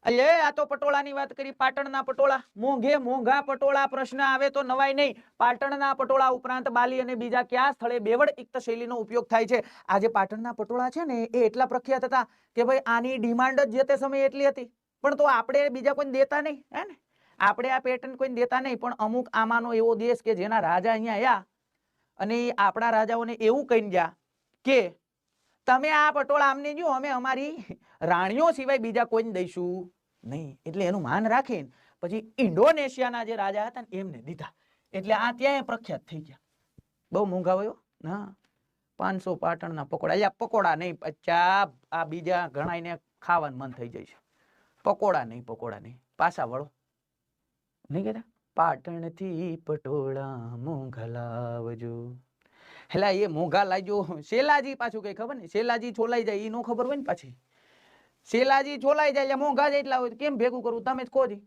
અલે આ તો પટોળાની વાત કરી. પાટણના પટોળા મોંઘે મોંઘા પટોળા. પ્રશ્ન આવે તો નવાય નહીં. પાટણના પટોળા ઉપરાંત બાલી અને બીજા કયા સ્થળે બેવડ ઇક્ત શૈલીનો ઉપયોગ થાય છે? આજે પાટણના પટોળા છે ને એ એટલા પ્રખ્યાત હતા કે ભાઈ આની ડિમાન્ડ જ જે તે સમયે એટલી હતી. પણ તો આપણે બીજા કોઈને દેતા નહીં, હે ને? આપણે આ પેટર્ન કોઈને દેતા નહીં. પણ અમુક આમાંનો એવો દેશ કે જેના રાજા અહીંયા આવ્યા અને આપણા રાજાઓને એવું કહીને ગયા કે તમે આ પટોળા અમને જો, અમે અમારી રાણીઓ સિવાય બીજા કોઈને દઈશું નહીં. એટલે એનું માન રાખીને પછી ઇન્ડોનેશિયાના જે રાજા હતા ને એમને દીધા. એટલે આ ત્યાં પ્રખ્યાત થઈ ગયા. બહુ મોંઘા હોય. હા, 500 પાટણના પકોડા. અહીંયા પકોડા નહીં, ચા આ બીજા ઘણાઈને ખાવાનું મન થઈ જાય છે. પકોડા નહીં, પકોડા નહીં. પાછા વળો નહીં કહેતા પાટણથી પટોળા મોંઘા લાવજો. હેલા એ મોંઘા લાવજો. શેલાજી પાછું કઈ ખબર નહીં. શેલાજી છોલાઈ જાય એ નો ખબર હોય ને. પાછી શેલાજી છોલાઈ જાય એટલે મોંઘા જ એટલા હોય. કેમ ભેગું કરવું તમે જ કહો જી.